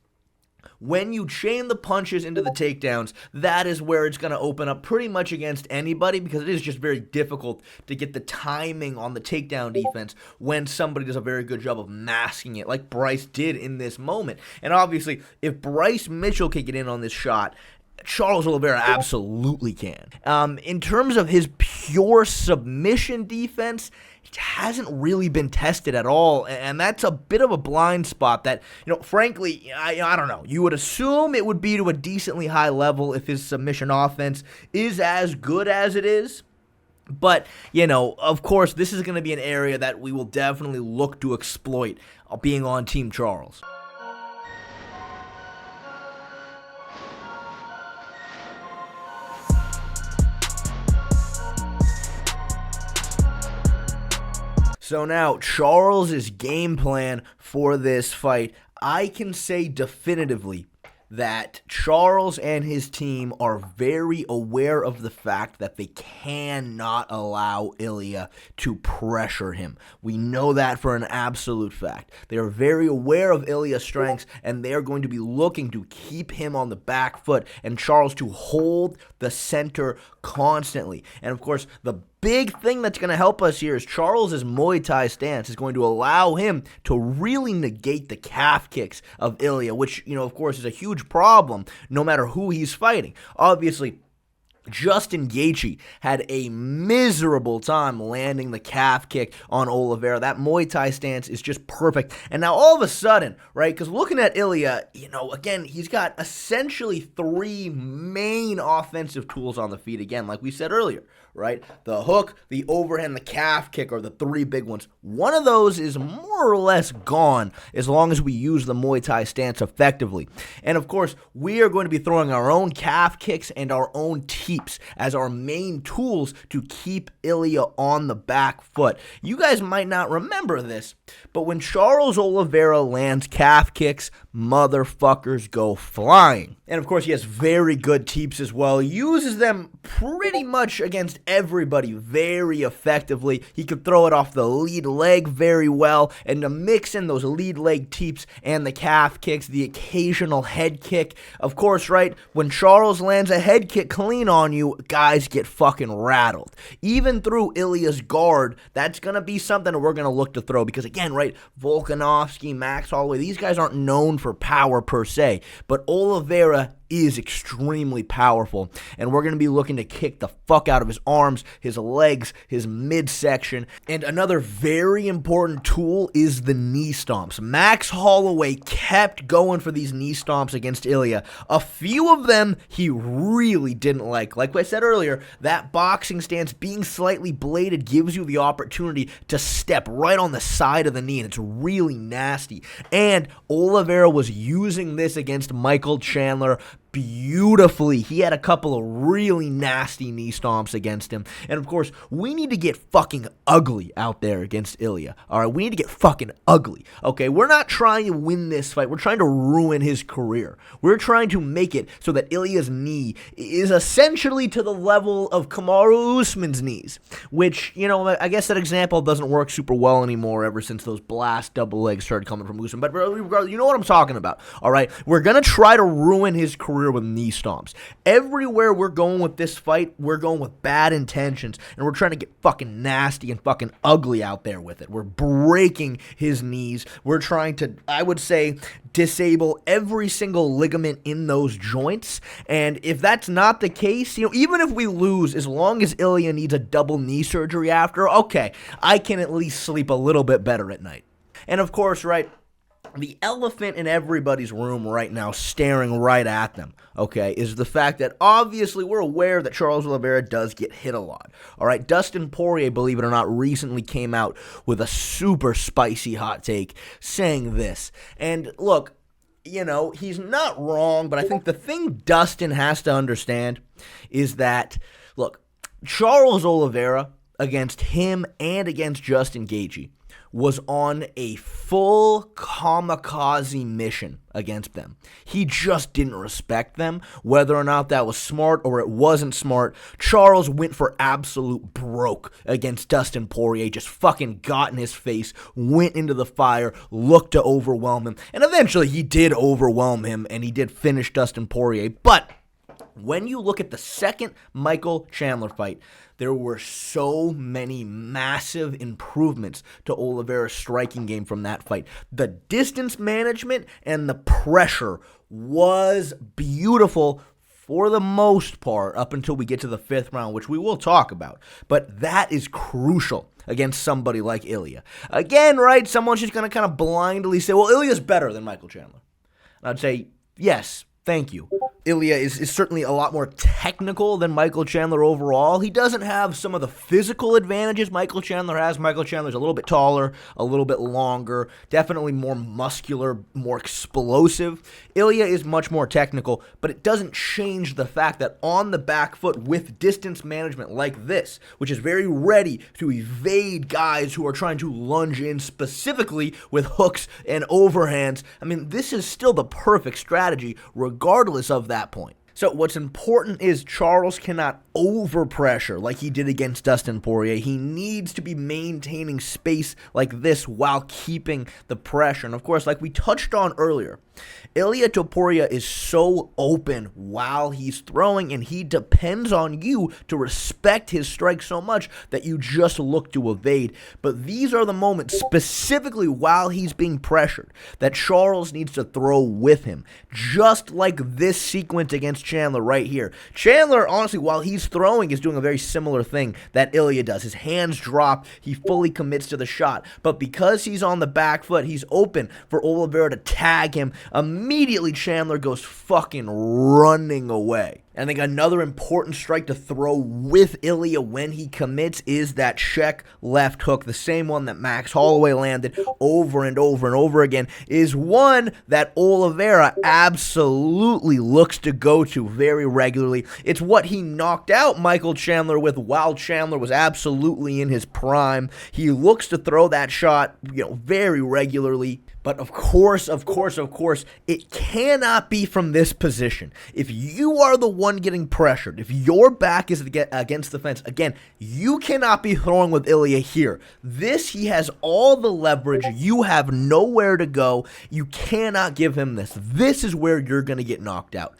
When you chain the punches into the takedowns, that is where it's going to open up pretty much against anybody, because it is just very difficult to get the timing on the takedown defense when somebody does a very good job of masking it, like Bryce did in this moment. And obviously, if Bryce Mitchell can get in on this shot, Charles Oliveira absolutely can. In terms of his pure submission defense, it hasn't really been tested at all, and that's a bit of a blind spot that, frankly, I don't know. You would assume it would be to a decently high level if his submission offense is as good as it is. But, of course, this is going to be an area that we will definitely look to exploit, being on Team Charles. So now, Charles' game plan for this fight, I can say definitively that Charles and his team are very aware of the fact that they cannot allow Ilia to pressure him. We know that for an absolute fact. They are very aware of Ilia's strengths, and they are going to be looking to keep him on the back foot and Charles to hold the center constantly. And of course, the big thing that's going to help us here is Charles's Muay Thai stance is going to allow him to really negate the calf kicks of Ilia, which, of course, is a huge problem no matter who he's fighting. Obviously, Justin Gaethje had a miserable time landing the calf kick on Oliveira. That Muay Thai stance is just perfect. And now all of a sudden, right, because looking at Ilia, again, he's got essentially three main offensive tools on the feet. Again, like we said earlier, right? The hook, the overhand, the calf kick are the three big ones. One of those is more or less gone as long as we use the Muay Thai stance effectively. And of course, we are going to be throwing our own calf kicks and our own teeps as our main tools to keep Ilia on the back foot. You guys might not remember this, but when Charles Oliveira lands calf kicks, motherfuckers go flying. And of course, he has very good teeps as well. He uses them pretty much against everybody very effectively. He could throw it off the lead leg very well, and to mix in those lead leg teeps and the calf kicks, the occasional head kick. Of course, right, when Charles lands a head kick clean on you, guys get fucking rattled. Even through Ilia's guard, that's going to be something that we're going to look to throw because, again, right, Volkanovski, Max Holloway, these guys aren't known for power per se, but Oliveira is extremely powerful, and we're going to be looking to kick the fuck out of his arms, his legs, his midsection. And another very important tool is the knee stomps. Max Holloway kept going for these knee stomps against Ilia. A few of them he really didn't like. Like I said earlier, that boxing stance being slightly bladed gives you the opportunity to step right on the side of the knee, and it's really nasty. And Oliveira was using this against Michael Chandler beautifully. He had a couple of really nasty knee stomps against him. And of course, we need to get fucking ugly out there against Ilia. All right, we need to get fucking ugly. Okay, we're not trying to win this fight. We're trying to ruin his career. We're trying to make it so that Ilia's knee is essentially to the level of Kamaru Usman's knees, which, I guess that example doesn't work super well anymore ever since those blast double legs started coming from Usman. But regardless, you know what I'm talking about. All right, we're going to try to ruin his career with knee stomps. Everywhere we're going with this fight, we're going with bad intentions, and we're trying to get fucking nasty and fucking ugly out there with it. We're breaking his knees. We're trying to, I would say, disable every single ligament in those joints. And if that's not the case, even if we lose, as long as Ilia needs a double knee surgery after, okay, I can at least sleep a little bit better at night. And of course, right, the elephant in everybody's room right now, staring right at them, okay, is the fact that obviously we're aware that Charles Oliveira does get hit a lot. All right, Dustin Poirier, believe it or not, recently came out with a super spicy hot take saying this. And look, he's not wrong, but I think the thing Dustin has to understand is that, look, Charles Oliveira against him and against Justin Gaethje was on a full kamikaze mission against them. He just didn't respect them. Whether or not that was smart or it wasn't smart, Charles went for absolute broke against Dustin Poirier, just fucking got in his face, went into the fire, looked to overwhelm him, and eventually he did overwhelm him, and he did finish Dustin Poirier. But when you look at the second Michael Chandler fight, there were so many massive improvements to Oliveira's striking game from that fight. The distance management and the pressure was beautiful for the most part up until we get to the fifth round, which we will talk about. But that is crucial against somebody like Ilia. Again, right, someone's just going to kind of blindly say, well, Ilia's better than Michael Chandler. And I'd say, yes, thank you. Ilia is certainly a lot more technical than Michael Chandler overall. He doesn't have some of the physical advantages Michael Chandler has. Michael Chandler's a little bit taller, a little bit longer, definitely more muscular, more explosive. Ilia is much more technical, but it doesn't change the fact that on the back foot with distance management like this, which is very ready to evade guys who are trying to lunge in specifically with hooks and overhands, I mean, this is still the perfect strategy regardless of that point. So what's important is Charles cannot overpressure like he did against Dustin Poirier. He needs to be maintaining space like this while keeping the pressure. And of course, like we touched on earlier, Ilia Topuria is so open while he's throwing, and he depends on you to respect his strike so much that you just look to evade. But these are the moments, specifically while he's being pressured, that Charles needs to throw with him. Just like this sequence against Chandler right here. Chandler, honestly, while he's throwing, is doing a very similar thing that Ilia does. His hands drop, he fully commits to the shot. But because he's on the back foot, he's open for Oliveira to tag him. Immediately, Chandler goes fucking running away. I think another important strike to throw with Ilia when he commits is that check left hook, the same one that Max Holloway landed over and over and over again, is one that Oliveira absolutely looks to go to very regularly. It's what he knocked out Michael Chandler with while Chandler was absolutely in his prime. He looks to throw that shot, very regularly. But of course, it cannot be from this position. If you are the one getting pressured, if your back is against the fence, again, you cannot be throwing with Ilia here. He has all the leverage. You have nowhere to go. You cannot give him this. This is where you're going to get knocked out.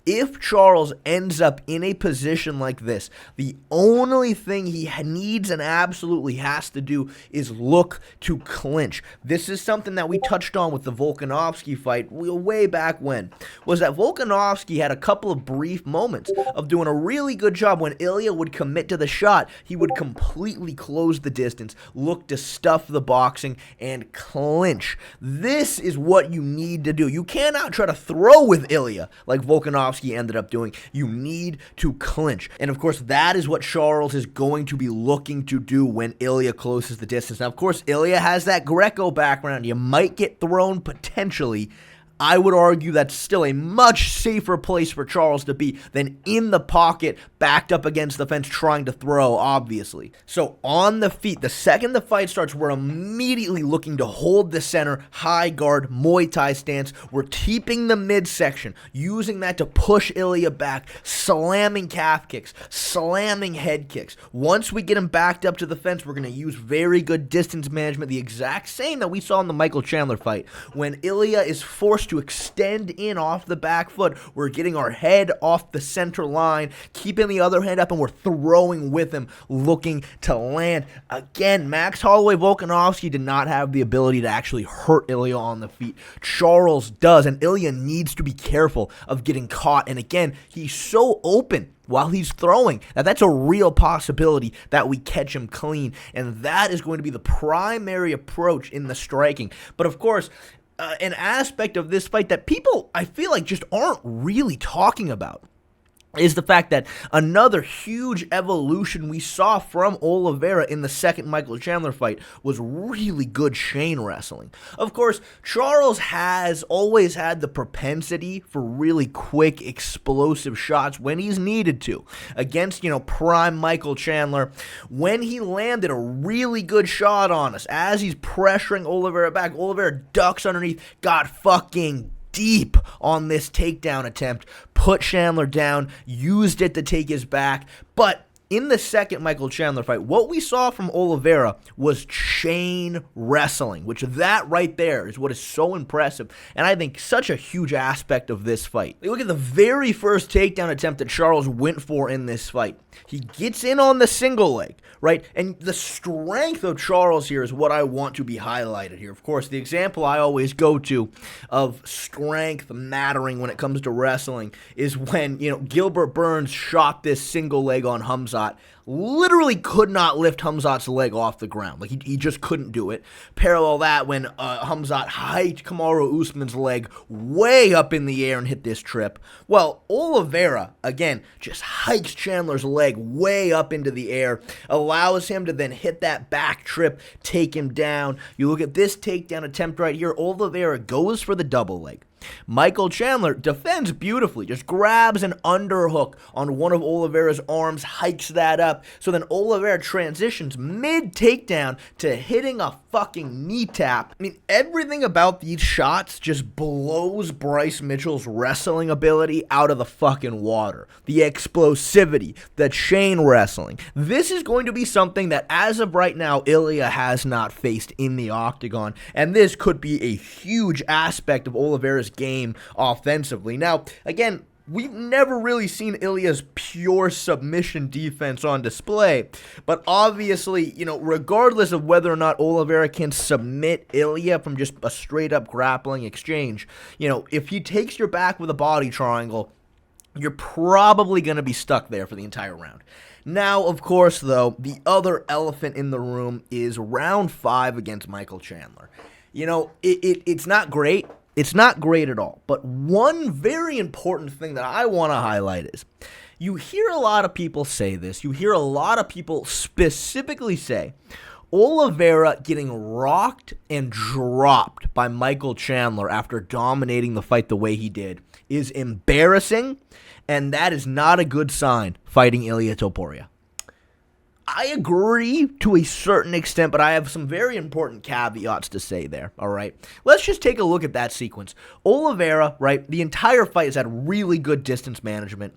If Charles ends up in a position like this, the only thing he needs and absolutely has to do is look to clinch. This is something that we touched on with the Volkanovski fight way back when, was that Volkanovski had a couple of brief moments of doing a really good job when Ilia would commit to the shot. He would completely close the distance, look to stuff the boxing, and clinch. This is what you need to do. You cannot try to throw with Ilia like Volkanovski ended up doing. You need to clinch. And of course, that is what Charles is going to be looking to do when Ilia closes the distance. Now, of course, Ilia has that Greco background. You might get thrown potentially. I would argue that's still a much safer place for Charles to be than in the pocket, backed up against the fence, trying to throw, obviously. So on the feet, the second the fight starts, we're immediately looking to hold the center, high guard, Muay Thai stance. We're keeping the midsection, using that to push Ilia back, slamming calf kicks, slamming head kicks. Once we get him backed up to the fence, we're going to use very good distance management, the exact same that we saw in the Michael Chandler fight. When Ilia is forced to extend in off the back foot, we're getting our head off the center line, keeping the other hand up, and we're throwing with him, looking to land. Again, Max Holloway, Volkanovski did not have the ability to actually hurt Ilia on the feet. Charles does, and Ilia needs to be careful of getting caught. And again, he's so open while he's throwing that's a real possibility that we catch him clean, and that is going to be the primary approach in the striking. But of course, an aspect of this fight that people, I feel like, just aren't really talking about is the fact that another huge evolution we saw from Oliveira in the second Michael Chandler fight was really good chain wrestling. Of course, Charles has always had the propensity for really quick, explosive shots when he's needed to. Against, prime Michael Chandler, when he landed a really good shot on us, as he's pressuring Oliveira back, Oliveira ducks underneath, got fucking deep on this takedown attempt, put Chandler down, used it to take his back. But in the second Michael Chandler fight, what we saw from Oliveira was chain wrestling, which that right there is what is so impressive, and I think such a huge aspect of this fight. Look at the very first takedown attempt that Charles went for in this fight. He gets in on the single leg, right? And the strength of Charles here is what I want to be highlighted here. Of course, the example I always go to of strength mattering when it comes to wrestling is when, Gilbert Burns shot this single leg on Hamzat. Literally could not lift Hamzat's leg off the ground. Like, he just couldn't do it. Parallel that when Hamzat hiked Kamaru Usman's leg way up in the air and hit this trip. Well, Oliveira, again, just hikes Chandler's leg way up into the air, allows him to then hit that back trip, take him down. You look at this takedown attempt right here, Oliveira goes for the double leg. Michael Chandler defends beautifully, just grabs an underhook on one of Oliveira's arms, hikes that up, up. So then Oliveira transitions mid-takedown to hitting a fucking knee tap. I mean, everything about these shots just blows Bryce Mitchell's wrestling ability out of the fucking water. The explosivity, the chain wrestling. This is going to be something that, as of right now, Ilia has not faced in the octagon, and this could be a huge aspect of Oliveira's game offensively. Now, again, we've never really seen Ilia's pure submission defense on display, but obviously, regardless of whether or not Oliveira can submit Ilia from just a straight-up grappling exchange, if he takes your back with a body triangle, you're probably going to be stuck there for the entire round. Now, of course, though, the other elephant in the room is round 5 against Michael Chandler. It's not great. It's not great at all. But one very important thing that I want to highlight is you hear a lot of people say this. You hear a lot of people specifically say Oliveira getting rocked and dropped by Michael Chandler after dominating the fight the way he did is embarrassing, and that is not a good sign fighting Ilia Topuria. I agree to a certain extent, but I have some very important caveats to say there, all right? Let's just take a look at that sequence. Oliveira, right, the entire fight has had really good distance management.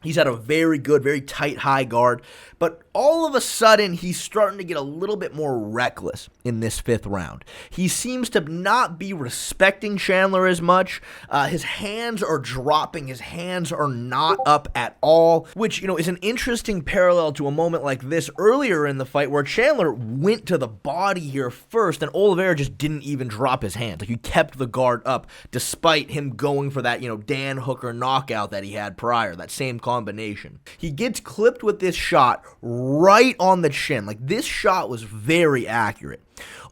He's had a very good, very tight high guard, but all of a sudden, he's starting to get a little bit more reckless in this 5th round. He seems to not be respecting Chandler as much. His hands are dropping. His hands are not up at all, which, is an interesting parallel to a moment like this earlier in the fight where Chandler went to the body here first, and Oliveira just didn't even drop his hands. Like, he kept the guard up despite him going for that, Dan Hooker knockout that he had prior, that same combination. He gets clipped with this shot right on the chin. Like, this shot was very accurate.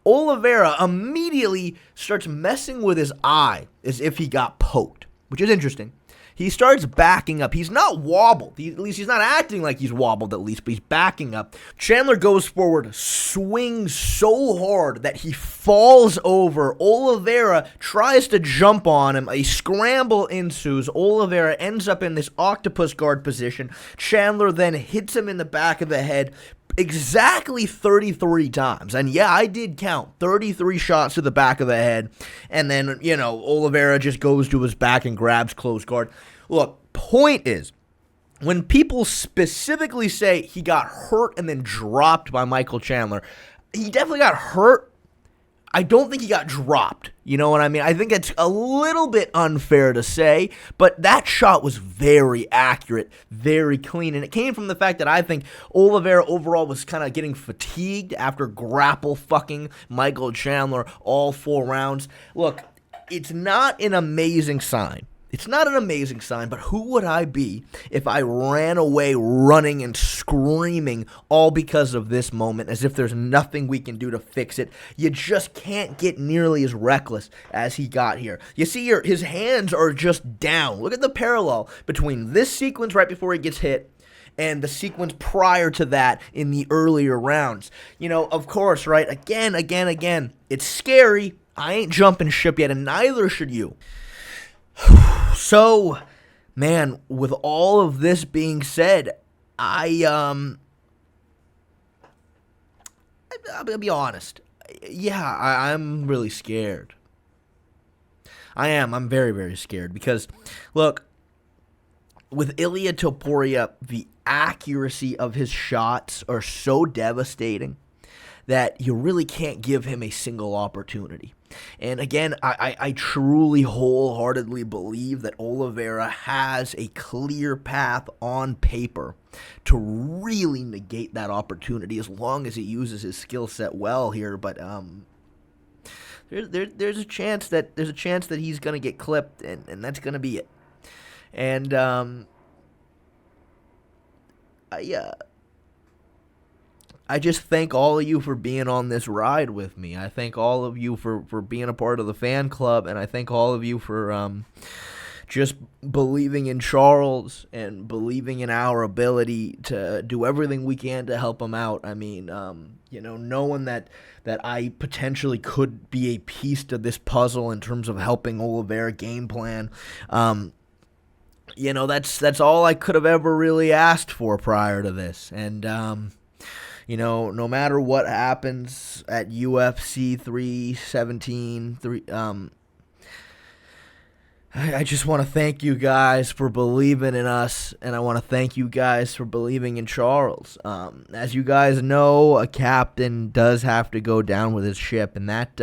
Oliveira immediately starts messing with his eye as if he got poked, which is interesting. He starts backing up. He's not wobbled. At least he's not acting like he's wobbled, at least, but he's backing up. Chandler goes forward, swings so hard that he falls over. Oliveira tries to jump on him. A scramble ensues. Oliveira ends up in this octopus guard position. Chandler then hits him in the back of the head exactly 33 times. And yeah, I did count 33 shots to the back of the head. And then, Oliveira just goes to his back and grabs close guard. Look, point is, when people specifically say he got hurt and then dropped by Michael Chandler, he definitely got hurt. I don't think he got dropped. You know what I mean? I think it's a little bit unfair to say, but that shot was very accurate, very clean, and it came from the fact that I think Oliveira overall was kind of getting fatigued after grapple fucking Michael Chandler all 4 rounds. Look, it's not an amazing sign. It's not an amazing sign, but who would I be if I ran away running and screaming all because of this moment, as if there's nothing we can do to fix it? You just can't get nearly as reckless as he got here. You see here, his hands are just down. Look at the parallel between this sequence right before he gets hit and the sequence prior to that in the earlier rounds. Of course, right, again, it's scary. I ain't jumping ship yet, and neither should you. So, man, with all of this being said, I'll be honest. Yeah, I'm really scared. I am. I'm very, very scared because, look, with Ilia Topuria, the accuracy of his shots are so devastating that you really can't give him a single opportunity. And again, I truly wholeheartedly believe that Oliveira has a clear path on paper to really negate that opportunity as long as he uses his skill set well here. But there's a chance that he's gonna get clipped, and that's gonna be it. And I just thank all of you for being on this ride with me. I thank all of you for being a part of the fan club, and I thank all of you for just believing in Charles and believing in our ability to do everything we can to help him out. I mean, knowing that I potentially could be a piece to this puzzle in terms of helping Oliveira game plan. that's all I could have ever really asked for prior to this. And no matter what happens at UFC 317, I just want to thank you guys for believing in us, and I want to thank you guys for believing in Charles. As you guys know, a captain does have to go down with his ship, and that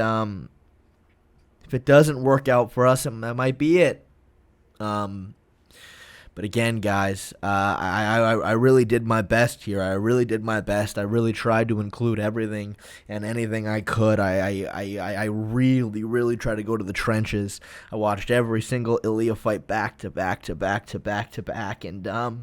if it doesn't work out for us, that might be it. But again, guys, I really did my best here. I really did my best. I really tried to include everything and anything I could. I really, really tried to go to the trenches. I watched every single Ilia fight back to back to back to back to back, and I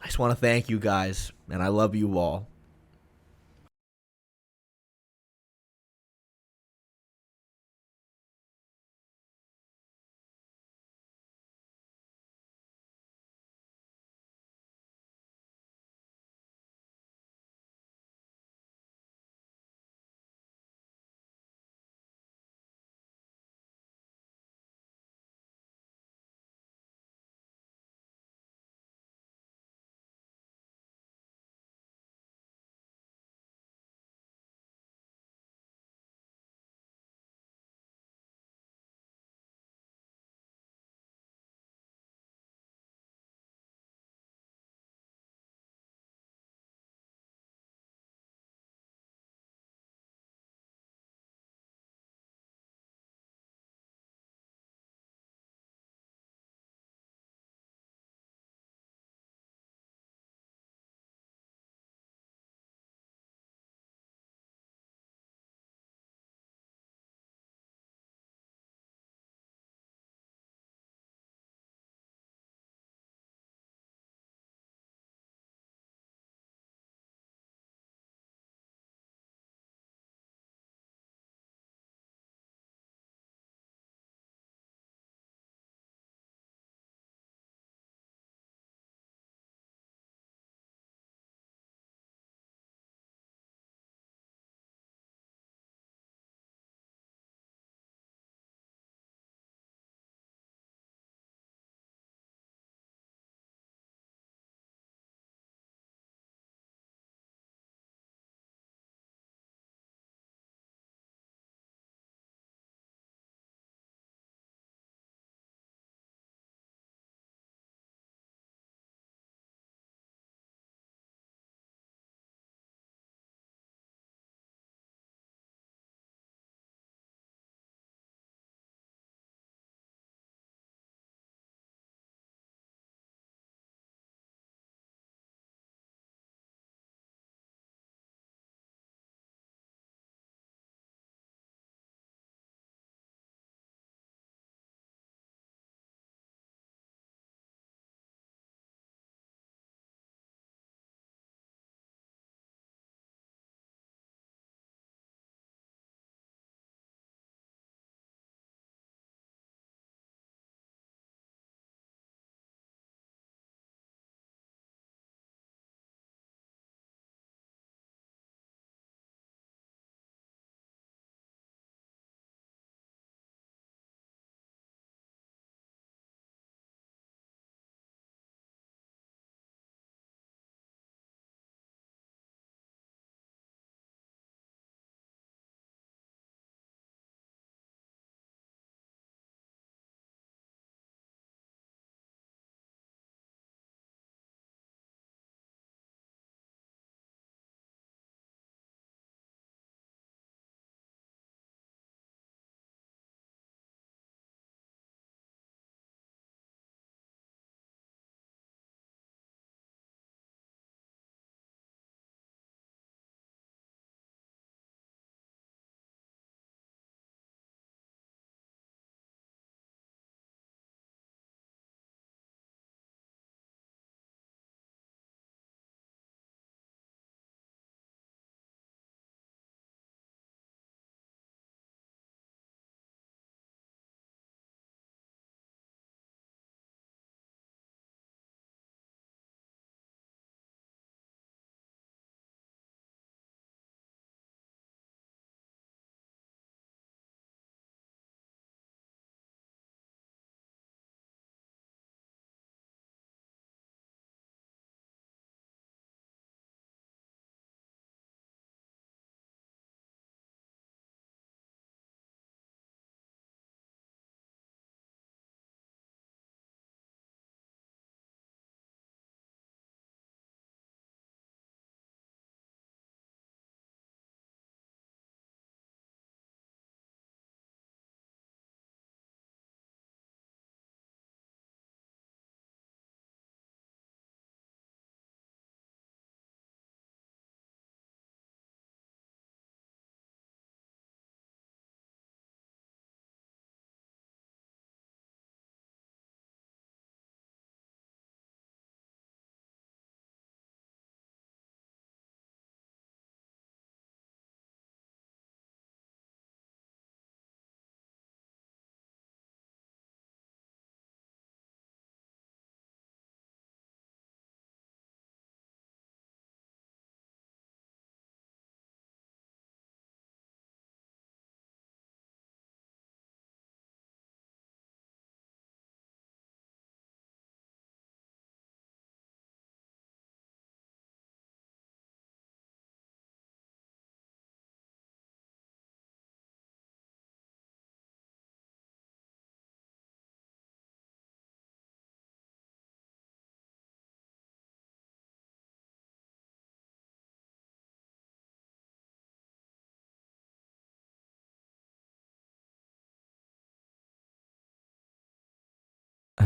just want to thank you guys, and I love you all.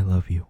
love you.